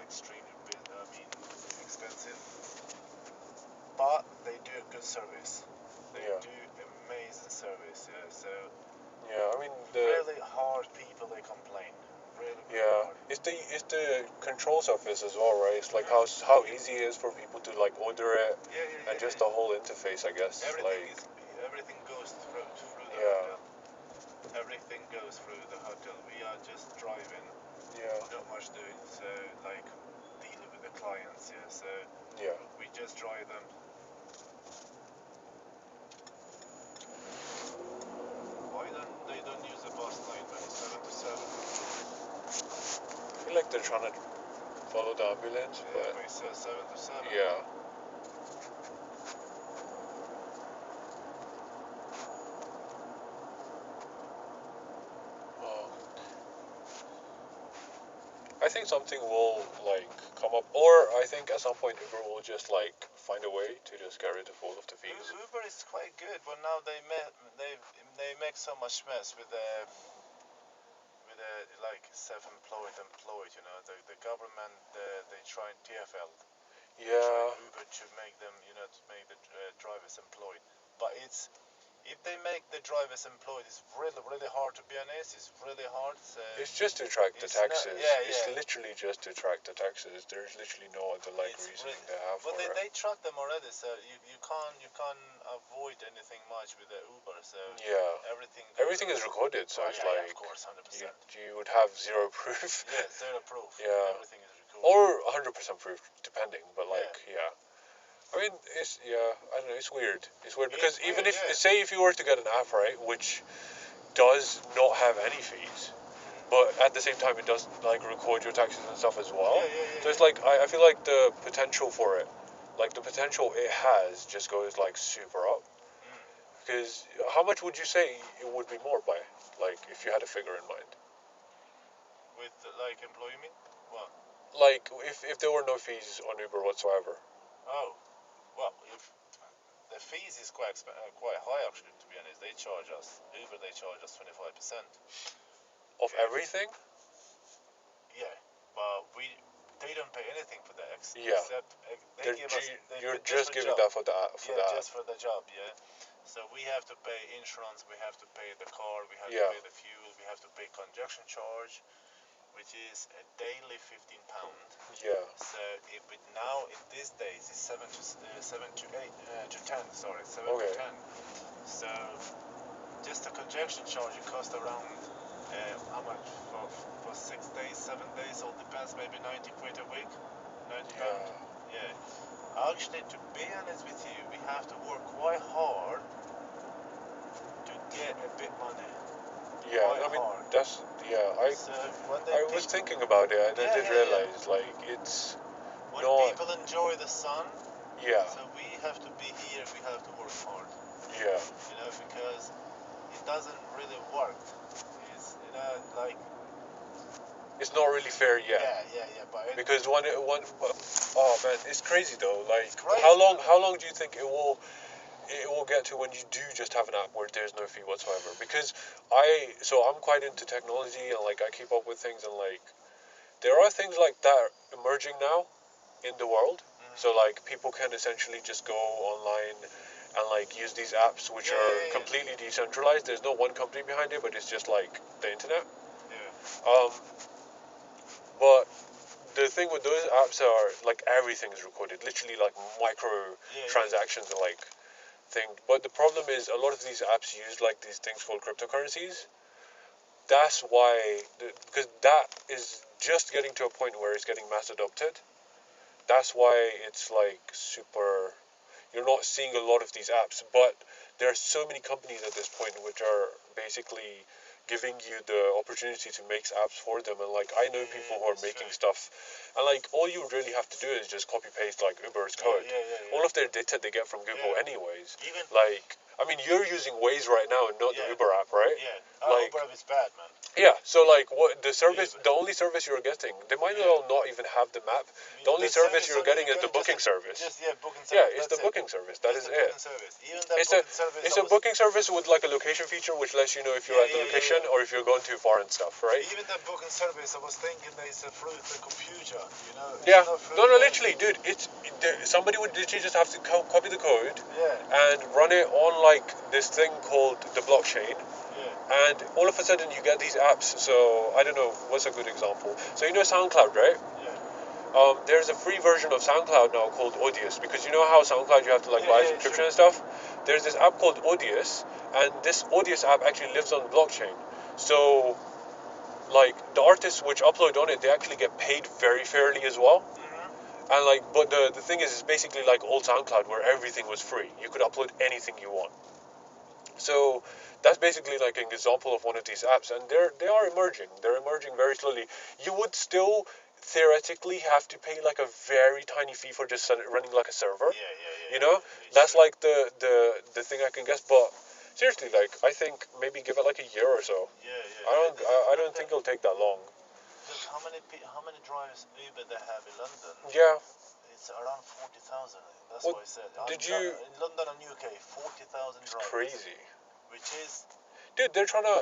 extremely expensive, but they do a good service. They do amazing service. Yeah, so Yeah, I mean really hard people they complain. Really hard. It's the control surface as well, right? It's like how easy it is for people to like order it, and just the whole interface, I guess. Everything goes through the hotel. Everything goes through the hotel. We are just driving. Not much doing. So like dealing with the clients. Yeah. So we just drive them. Why they don't use the bus line when it's 7 to 7? I feel like they're trying to follow the ambulance, but it says 7 to 7. Yeah. I think something will like come up, or I think at some point Uber will just like find a way to just get rid of all of the fees. Uber is quite good, but now they make so much mess with the like self-employed, employed. You know, the government they try TFL. Yeah. Uber to make them, to make the drivers employed, but if they make the drivers employed, it's really, really hard, to be honest. It's really hard. It's just to attract the taxes. It's Yeah. literally just to attract the taxes. There's literally no other reasoning they have for it. But they track them already, so you can't avoid anything much with the Uber. So everything is recorded. So it's like of course, 100%. You would have zero proof. Yeah, zero proof. Yeah. Everything is recorded. Or 100% proof, depending. But I mean, I don't know, it's weird. It's weird because even if, say if you were to get an app, right, which does not have any fees, but at the same time it does, like, record your taxes and stuff as well. So it's like, I feel like the potential for it, like, the potential it has just goes, like, super up. Because how much would you say it would be more by, like, if you had a figure in mind? With, like, employment? What? Like, if there were no fees on Uber whatsoever. Oh. Well, if the fees is quite high, actually, to be honest. They charge us 25%. Of everything? Yeah, but they don't pay anything for that. Except they give us. You're just giving that for that. Just for the job. Yeah. So we have to pay insurance. We have to pay the car. We have to pay the fuel. We have to pay congestion charge, which is a daily £15. Yeah. So now in these days it's 7 to 10. Sorry, 7 to 10. So just the congestion charge it costs around how much for 6 days, 7 days? All depends. Maybe 90 quid a week. 90 pound. Yeah. Actually, to be honest with you, we have to work quite hard to get a bit money. Yeah, I mean, that's, I was thinking about it, and I did realize, like, it's when not... people enjoy the sun, so we have to be here, we have to work hard. Yeah. Because it doesn't really work. It's, it's not really fair yet. Yeah, but because oh man, it's crazy though. Like, how long do you think it will get to when you do just have an app where there's no fee whatsoever? Because I'm quite into technology, and like I keep up with things, and like there are things like that emerging now in the world. So like people can essentially just go online and like use these apps which are completely decentralized. There's no one company behind it, but it's just like the internet. But the thing with those apps are like everything is recorded, literally like micro transactions and like thing. But the problem is a lot of these apps use like these things called cryptocurrencies. That's why, because that is just getting to a point where it's getting mass adopted. That's why it's like super. You're not seeing a lot of these apps, but there are so many companies at this point which are basically giving you the opportunity to make apps for them. And like I know people who are making stuff, and like all you really have to do is just copy paste like Uber's code. All of their data they get from Google anyways. I mean, you're using Waze right now and not the Uber app, right? Yeah. Like, Uber app is bad, man. Yeah, so like what the service, the only service you're getting, they might as well not even have the map. The only service you're getting is the booking service. Booking service. Yeah, it's the booking service. That is it. It's a booking service with like a location feature which lets you know if you're at the location or if you're going too far and stuff, right? Even that booking service, I was thinking that it's through the computer, you know. Yeah. No, literally, dude. Somebody would literally just have to copy the code and run it on like this thing called the blockchain. And all of a sudden you get these apps. So I don't know what's a good example. So you know SoundCloud, right? Yeah. There's a free version of SoundCloud now called Audius, because you know how SoundCloud you have to like buy a subscription and stuff. There's this app called Audius, and this Audius app actually lives on the blockchain. So like the artists which upload on it, they actually get paid very fairly as well. And like, but the thing is, it's basically like old SoundCloud where everything was free. You could upload anything you want. So that's basically like an example of one of these apps, and they are emerging. They're emerging very slowly. You would still theoretically have to pay like a very tiny fee for just running like a server. You know, that's like the thing I can guess. But seriously, like I think maybe give it like a year or so. I don't think it'll take that long. Look, how many drivers Uber they have in London? Yeah. It's around 40,000. That's what I said. In London and UK, 40,000 drivers. Crazy. Which is. Dude, they're trying to.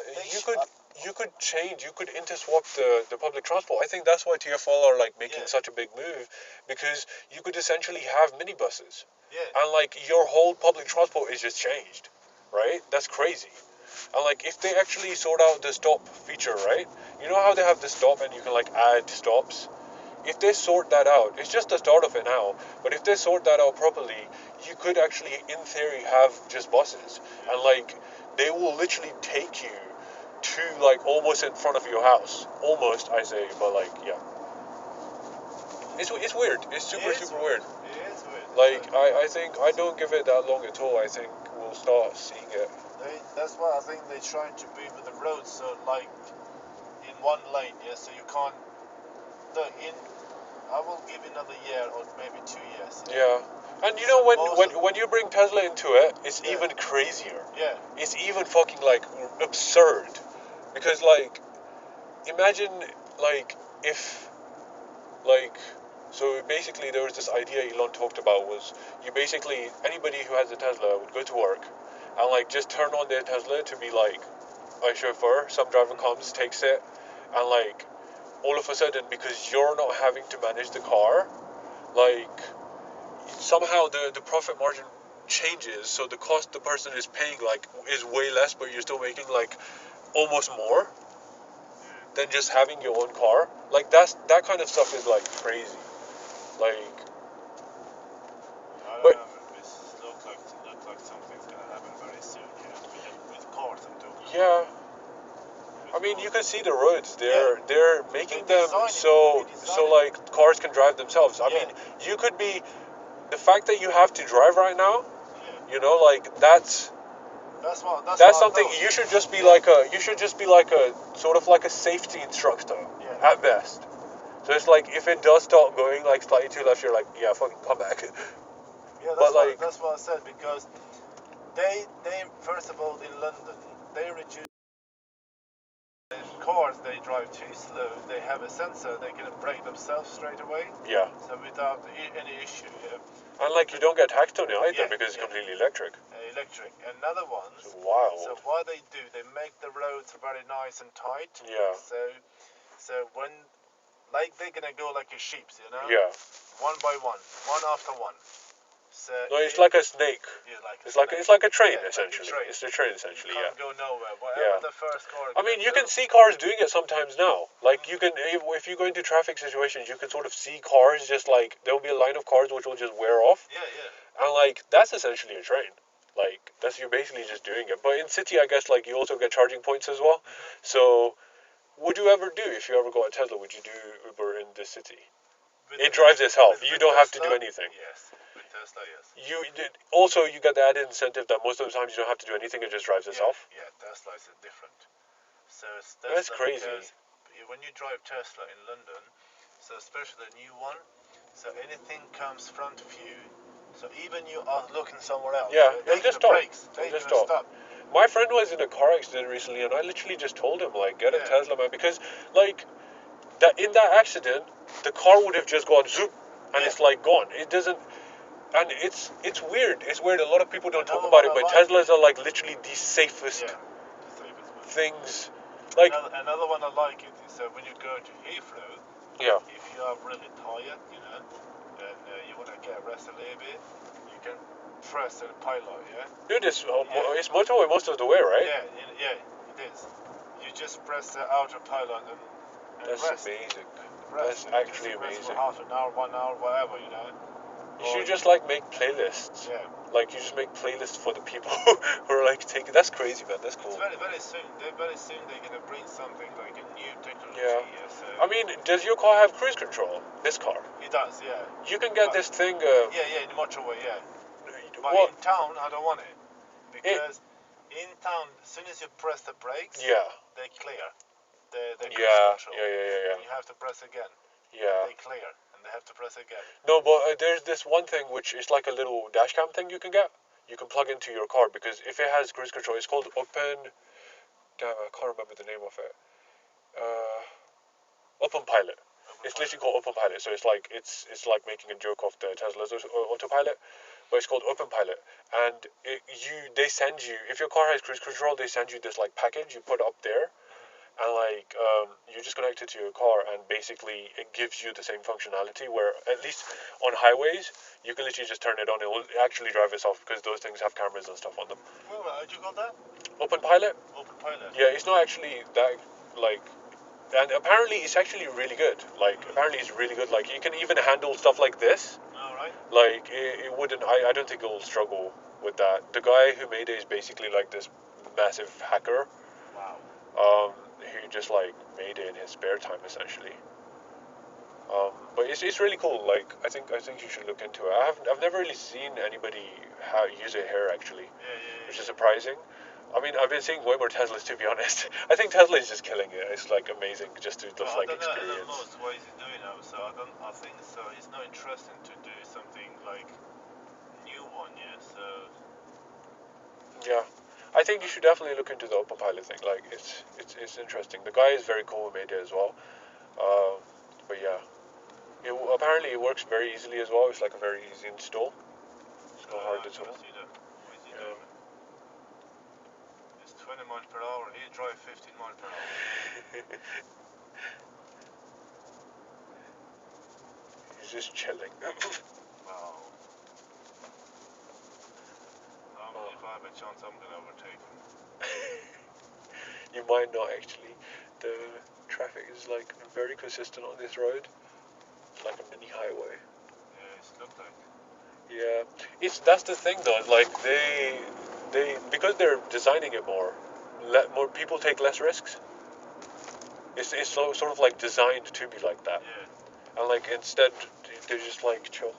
You could change. You could interswap the public transport. I think that's why TfL are like making such a big move, because you could essentially have minibuses. Yeah. And like your whole public transport is just changed, right? That's crazy. And like if they actually sort out the stop feature, right? You know how they have the stop and you can like add stops? If they sort that out, it's just the start of it now, but if they sort that out properly, you could actually, in theory, have just buses. And like, they will literally take you to like almost in front of your house. Almost, I say, but like, yeah. It's weird. It's super weird. It is weird. Like, I think, I don't give it that long at all. I think we'll start seeing it. That's why I think they're trying to be with the roads, so like, in one lane, so you can't. I will give another year or maybe 2 years. Yeah. And you know when you bring Tesla into it, it's even crazier. Yeah. It's even fucking like absurd. Because like imagine like if like so basically there was this idea Elon talked about was you basically anybody who has a Tesla would go to work and like just turn on their Tesla to be like a chauffeur. Some driver comes, takes it, and like all of a sudden, because you're not having to manage the car, like somehow the profit margin changes, so the cost the person is paying like is way less, but you're still making like almost more than just having your own car. Like that kind of stuff is like crazy. Like, I don't know. This looks like something's gonna happen very soon. With cars and talking. Yeah. I mean, you can see the roads. They're making them so like cars can drive themselves. I mean, you could be the fact that you have to drive right now. You know, like that's something you should just be like a sort of like a safety instructor at best. So it's like if it does start going like slightly to left, you're like, yeah, fucking come back. Yeah, that's what I said, because they first of all in London they reduce. Cars they drive too slow, they have a sensor, they can brake themselves straight away. Yeah. So without any issue. And like you don't get taxed on it either because it's completely electric. Electric. Another one. It's wild. So what they do, they make the roads very nice and tight. Yeah. So when like they're gonna go like a sheep, you know? Yeah. One by one after one. So no, it's like a snake. Yeah, it's like a train essentially. Like a train. It's a train essentially. You can't go nowhere. Whatever the first car. I mean, you can see cars doing it sometimes now. Like you can, if you go into traffic situations, you can sort of see cars just like there will be a line of cars which will just wear off. Yeah. And like that's essentially a train. Like you're basically just doing it. But in city, I guess like you also get charging points as well. So, would you ever do if you ever got a Tesla? Would you do Uber in the city? It drives itself. You don't have to do anything. Yes. Tesla, yes. You get the added incentive that most of the times you don't have to do anything, it just drives itself. Yeah, Tesla is different. So that's crazy. When you drive Tesla in London, so especially the new one, so anything comes front of you, So even you are looking somewhere else. Yeah, he'll just the stop. brakes. He'll just stop. My friend was in a car accident recently, and I literally just told him, like, get a Tesla, man, because, like, that in that accident, the car would have just gone zoop, and it's like gone. It doesn't, and it's weird. It's weird. A lot of people don't talk about it, but Teslas are like literally the safest things. Like another one I like it is when you go to Heathrow. Yeah. If you are really tired, you know, and you want to get rest a little bit, you can press the pilot. Dude, it's motorway most of the way, right? Yeah, it is. You just press the autopilot and that's rest. Amazing. Rest. That's actually rest amazing. For half an hour, 1 hour, whatever, you know. You should just like make playlists. Yeah. Like you just make playlists for the people who are like taking. That's crazy, man. That's cool. It's very soon. Very soon they're gonna bring something like a new technology. Yeah. So I mean, does your car have cruise control? This car. It does. Yeah. You can get this thing. In the motorway. Yeah. But in town, I don't want it because in town, as soon as you press the brakes, they clear. The cruise control. Yeah. And you have to press again. Yeah. They clear. They have to press again. No, but there's this one thing which is like a little dash cam thing you can get. You can plug into your car because if it has cruise control, it's called Open. Damn, I can't remember the name of it. Open Pilot. It's literally called Open Pilot. So it's like making a joke of the Tesla's autopilot, but it's called Open Pilot. And they send you, if your car has cruise control, they send you this like package you put up there. And like you just connect it to your car, and basically it gives you the same functionality. Where at least on highways, you can literally just turn it on; it will actually drive itself because those things have cameras and stuff on them. Well, how'd you call that? Open Pilot. Open Pilot. Yeah, it's not actually that like, and apparently it's actually really good. Like apparently it's really good. Like you can even handle stuff like this. All right. Like it wouldn't. I don't think it'll struggle with that. The guy who made it is basically like this massive hacker. Wow. Who just like made it in his spare time essentially. But it's really cool. Like I think you should look into it. I've never really seen anybody use it here actually, which is surprising. I mean, I've been seeing way more Teslas to be honest. I think Tesla is just killing it. It's like amazing just to just like experience. I don't know what he's doing now, so I think so. It's not interesting to do something like new one, So. Yeah. I think you should definitely look into the Open Pilot thing. Like, it's interesting. The guy is very cool who made it as well. But yeah, apparently it works very easily as well. It's like a very easy install. It's not hard at all. It's 20 miles per hour. He drives 15 miles per hour. He's just chilling. Wow. If I have a chance, I'm gonna overtake him. You might not actually. The traffic is like very consistent on this road. It's like a mini highway. Yeah, it looks like. Yeah, that's the thing though. Like they because they're designing it more more people take less risks. It's sort of like designed to be like that. Yeah. And like instead they're just like chill.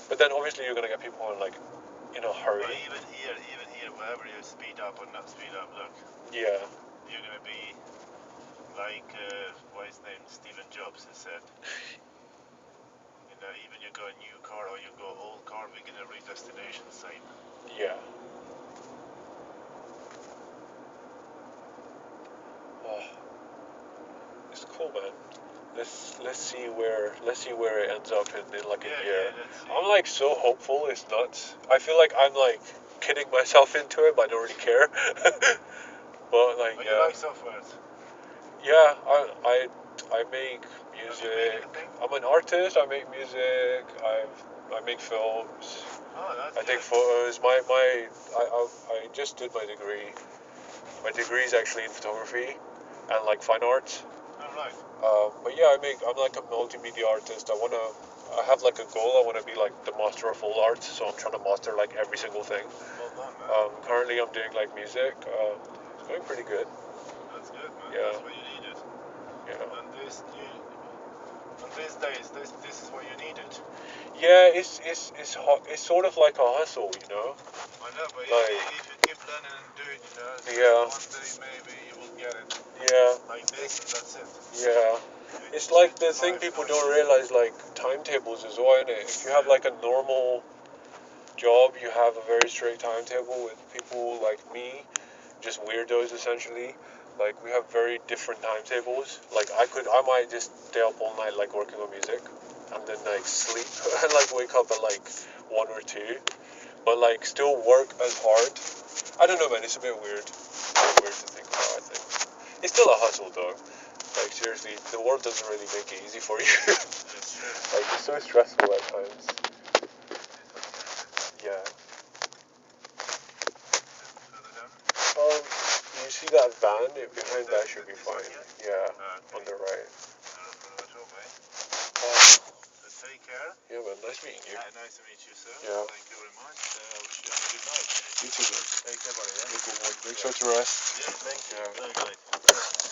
But then obviously you're gonna get people who are like in a hurry. But even here, wherever you speed up or not speed up, look. Yeah. You're gonna be like what's his name, Stephen Jobs has said. Even you go a new car or you go old car, we're gonna reach destination same. Yeah. Oh, it's cool, man. Let's see where it ends up in like a year. I'm like so hopeful. It's nuts. I feel like I'm like kidding myself into it, but I don't really care. But like you like software? Yeah, I make music. I'm an artist. I make music. I make films. Oh, I take photos. I just did my degree. My degree is actually in photography and like fine arts. Right. But yeah, I'm like a multimedia artist. I have like a goal. I wanna be like the master of all arts. So I'm trying to master like every single thing. Well done, man. Currently I'm doing like music. It's going pretty good. That's good, man. Yeah. That's what you needed. Yeah. And these days, this is what you needed. Yeah, it's hot. It's sort of like a hustle, you know. I know, but like, if you keep learning and doing, so yeah. one day maybe you will get it. Yeah. Like this, and that's it. Yeah. It's like the thing people don't realize, like timetables as well, innit? If you have like a normal job, you have a very strict timetable. With people like me, just weirdos essentially, like we have very different timetables. Like I might just stay up all night like working on music, and then like sleep and like wake up at like 1 or 2, but like still work as hard. I don't know, man. It's a bit weird. Weird to think about. I think it's still a hustle, though. Like seriously, the world doesn't really make it easy for you. Like it's so stressful at times. Yeah. You see that van? Behind that should be fine. Yeah, on the right. Take care. Yeah, man. Nice meeting you. Nice to meet you, sir. Yeah. Thank you very much. I wish you a good night. You too, man. Take care, buddy. Have a good one. Make sure to rest. Yeah, thank you. Yeah. Very good.